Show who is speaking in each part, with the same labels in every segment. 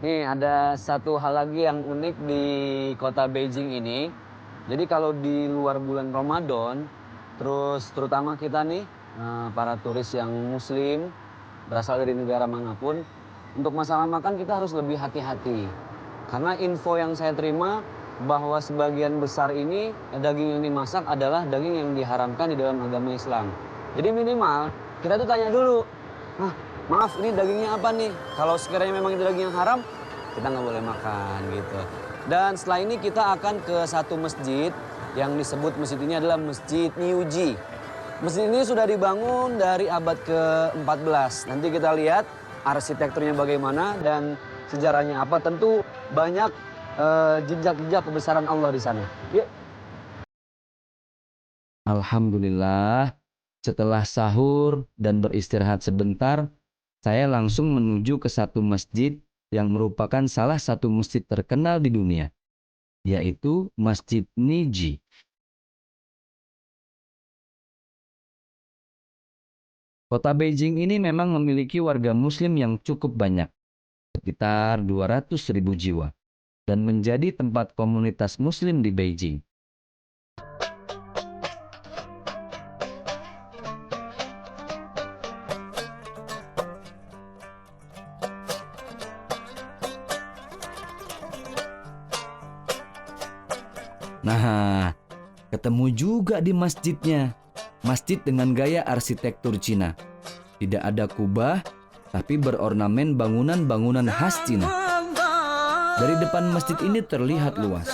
Speaker 1: Nih ada satu hal lagi yang unik di kota Beijing ini. Jadi kalau di luar bulan Ramadan, terus terutama kita nih para turis yang muslim berasal dari negara manapun, untuk masalah makan kita harus lebih hati-hati. Karena info yang saya terima bahwa sebagian besar ini daging yang dimasak adalah daging yang diharamkan di dalam agama Islam. Jadi minimal kita tuh tanya dulu, "Ah, maaf ini dagingnya apa nih?" Kalau sekiranya memang itu daging yang haram, kita nggak boleh makan gitu. Dan setelah ini kita akan ke satu masjid yang disebut masjid ini adalah Masjid Niuji. Masjid ini sudah dibangun dari abad ke-14. Nanti kita lihat arsitekturnya bagaimana dan sejarahnya apa. Tentu banyak jejak-jejak kebesaran Allah di sana. Yuk. Alhamdulillah, setelah sahur dan beristirahat sebentar, saya langsung menuju ke satu masjid yang merupakan salah satu masjid terkenal di dunia, yaitu Masjid Niji. Kota Beijing ini memang memiliki warga muslim yang cukup banyak, sekitar 200.000 jiwa, dan menjadi tempat komunitas muslim di Beijing. Nah, ketemu juga di masjidnya. Masjid dengan gaya arsitektur Cina. Tidak ada kubah, tapi berornamen bangunan-bangunan khas Cina. Dari depan masjid ini terlihat luas.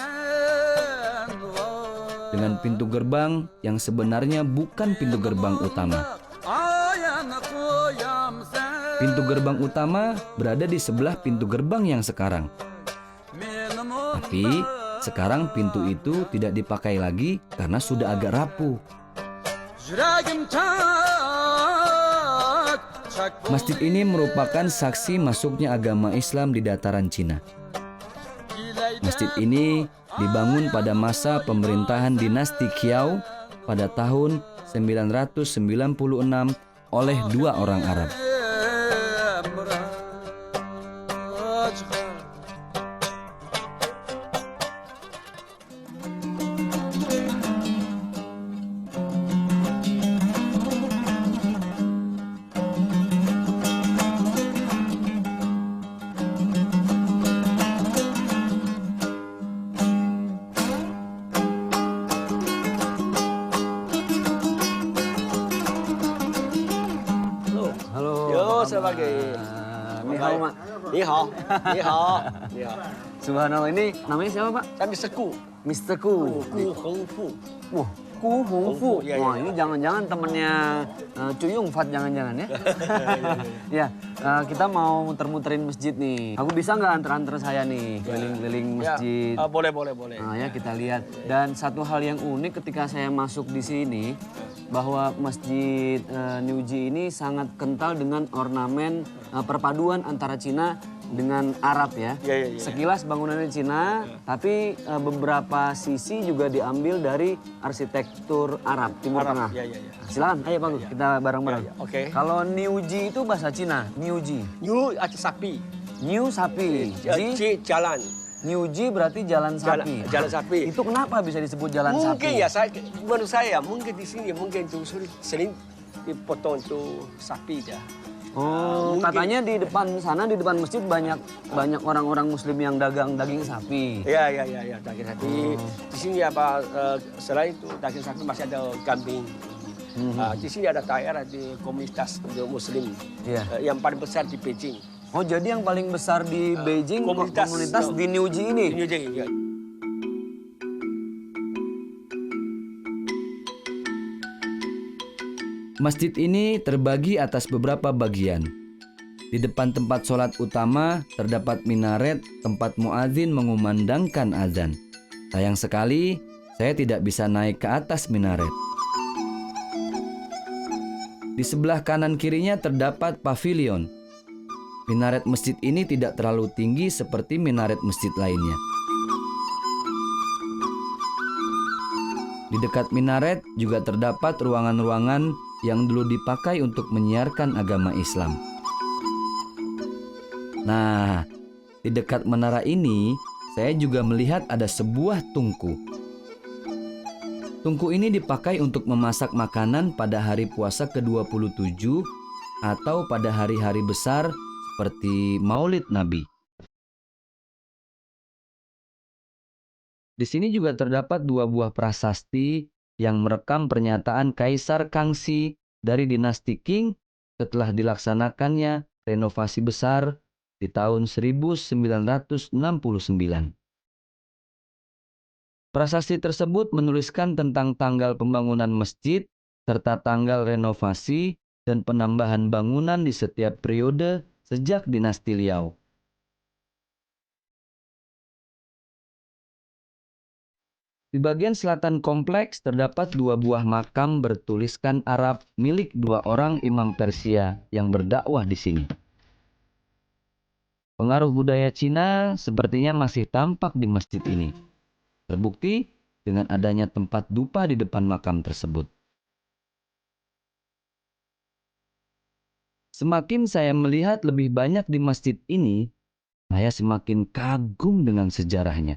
Speaker 1: Dengan pintu gerbang yang sebenarnya bukan pintu gerbang utama. Pintu gerbang utama berada di sebelah pintu gerbang yang sekarang. Tapi sekarang pintu itu tidak dipakai lagi karena sudah agak rapuh. Masjid ini merupakan saksi masuknya agama Islam di dataran Cina. Masjid ini dibangun pada masa pemerintahan dinasti Qiao pada tahun 996 oleh dua orang Arab.
Speaker 2: Sebagai
Speaker 1: Nihao, Mak.
Speaker 2: Ni hao, ni hao, ni hao.
Speaker 1: Subhanallah, ini namanya siapa, Pak?
Speaker 2: Saya Mr. Ku,
Speaker 1: Mr. Ku.
Speaker 2: Ku Hong Fu.
Speaker 1: Wah, Ku Hong Fu.
Speaker 2: Iya,
Speaker 1: Wah,
Speaker 2: iya.
Speaker 1: ini jangan-jangan temennya Cuyung Fat, jangan-jangan ya. Ya, kita mau muter-muterin masjid nih. Aku bisa nggak antar-antar saya nih keliling-keliling masjid?
Speaker 2: Ya, boleh, boleh, boleh.
Speaker 1: Nah, ya kita lihat. Dan satu hal yang unik ketika saya masuk di sini, bahwa Masjid Niuji ini sangat kental dengan ornamen perpaduan antara Cina dengan Arab ya.
Speaker 2: Iya, iya, iya.
Speaker 1: Sekilas bangunannya Cina, tapi beberapa sisi juga diambil dari arsitektur Arab Timur
Speaker 2: Arab,
Speaker 1: Tengah.
Speaker 2: iya, iya, iya.
Speaker 1: Nah, silakan, ayo Pak, kita bareng-bareng.
Speaker 2: Iya, iya, oke.
Speaker 1: Kalau Niuji itu bahasa Cina, Niuji.
Speaker 2: New arti sapi.
Speaker 1: New sapi. Jadi
Speaker 2: Jalan.
Speaker 1: Niuji berarti jalan sapi.
Speaker 2: Jalan sapi.
Speaker 1: Itu kenapa bisa disebut jalan
Speaker 2: Mungkin
Speaker 1: sapi?
Speaker 2: ya, menurut saya, mungkin di sini, mungkin itu sering dipotong itu sapi ya.
Speaker 1: Oh,
Speaker 2: Mungkin.
Speaker 1: katanya di depan sana, di depan masjid banyak orang-orang Muslim yang dagang daging sapi.
Speaker 2: Ya, ya, ya, ya, daging sapi. Di sini apa selain itu daging sapi masih ada kambing. Di sini ada daerah di komunitas Muslim
Speaker 1: Iya.
Speaker 2: yang paling besar di Beijing.
Speaker 1: Oh, jadi yang paling besar di Beijing
Speaker 2: komunitas,
Speaker 1: komunitas di Niuji ini.
Speaker 2: Ini aja, ya.
Speaker 3: Masjid ini terbagi atas beberapa bagian. Di depan tempat sholat utama terdapat minaret tempat muadzin mengumandangkan azan. Sayang sekali, saya tidak bisa naik ke atas minaret. Di sebelah kanan kirinya terdapat pavilion. Minaret masjid ini tidak terlalu tinggi seperti minaret masjid lainnya. Di dekat minaret juga terdapat ruangan-ruangan yang dulu dipakai untuk menyiarkan agama Islam. Nah, Di dekat menara ini, saya juga melihat ada sebuah tungku. Tungku ini dipakai untuk memasak makanan pada hari puasa ke-27 atau pada hari-hari besar seperti Maulid Nabi. Di sini juga terdapat 2 buah prasasti yang merekam pernyataan Kaisar Kangxi dari dinasti Qing setelah dilaksanakannya renovasi besar di tahun 1969. Prasasti tersebut menuliskan tentang tanggal pembangunan masjid serta tanggal renovasi dan penambahan bangunan di setiap periode sejak dinasti Liao. Di bagian selatan kompleks terdapat 2 buah makam bertuliskan Arab milik 2 orang imam Persia yang berdakwah di sini. Pengaruh budaya Cina sepertinya masih tampak di masjid ini. Terbukti dengan adanya tempat dupa di depan makam tersebut. Semakin saya melihat lebih banyak di masjid ini, saya semakin kagum dengan sejarahnya.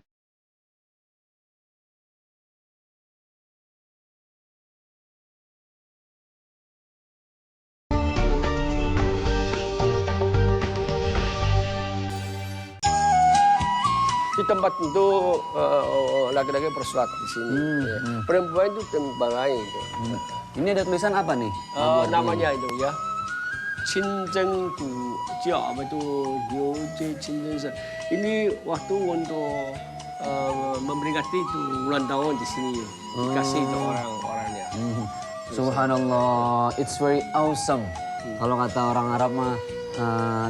Speaker 2: Di tempat itu laki-laki bersolat di sini. Ya. Perempuan itu tempat lain itu.
Speaker 1: Ini ada tulisan apa nih?
Speaker 2: Namanya itu ya. Cinzeng Du Jiao apa itu Liu Jie Cinzeng. Ini waktu untuk memperingati itu ulang tahun di sini. Dikasih itu orang-orangnya.
Speaker 1: Subhanallah, it's very awesome. Kalau kata orang Arab mah,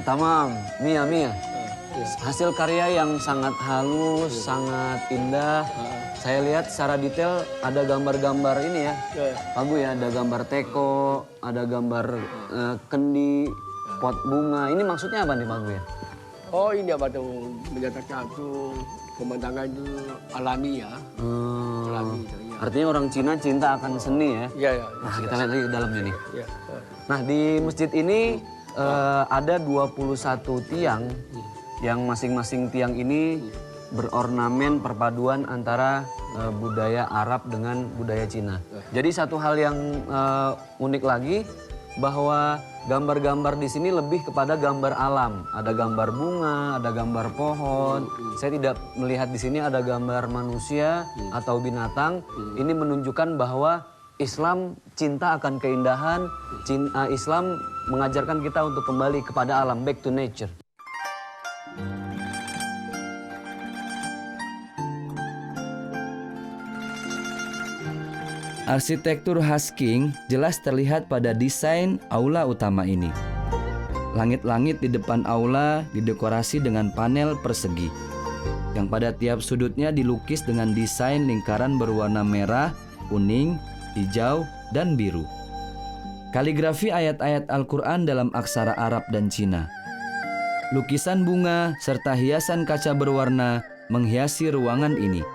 Speaker 1: tamam, mia. Hasil karya yang sangat halus, sangat indah. Saya lihat secara detail ada gambar-gambar ini ya, Pak Gu ya, ada gambar teko, ada gambar kendi, pot bunga. Ini maksudnya apa nih Pak Gu ya?
Speaker 2: Oh ini apa tuh menyatakan tuh pemandangan itu alami ya. Alami itu, ya.
Speaker 1: Artinya orang Cina cinta akan seni ya.
Speaker 2: Iya.
Speaker 1: Nah, kita lihat lagi ke dalamnya nih.
Speaker 2: Ya.
Speaker 1: Nah, di masjid ini ada 21 tiang yang masing-masing tiang ini berornamen perpaduan antara budaya Arab dengan budaya Cina. Jadi satu hal yang unik lagi bahwa gambar-gambar di sini lebih kepada gambar alam. Ada gambar bunga, ada gambar pohon. Saya tidak melihat di sini ada gambar manusia atau binatang. Ini menunjukkan bahwa Islam cinta akan keindahan. Islam mengajarkan kita untuk kembali kepada alam, back to nature.
Speaker 3: Arsitektur khas Qing jelas terlihat pada desain aula utama ini. Langit-langit di depan aula didekorasi dengan panel persegi, yang pada tiap sudutnya dilukis dengan desain lingkaran berwarna merah, kuning, hijau, dan biru. Kaligrafi ayat-ayat Al-Quran dalam aksara Arab dan Cina. Lukisan bunga serta hiasan kaca berwarna menghiasi ruangan ini.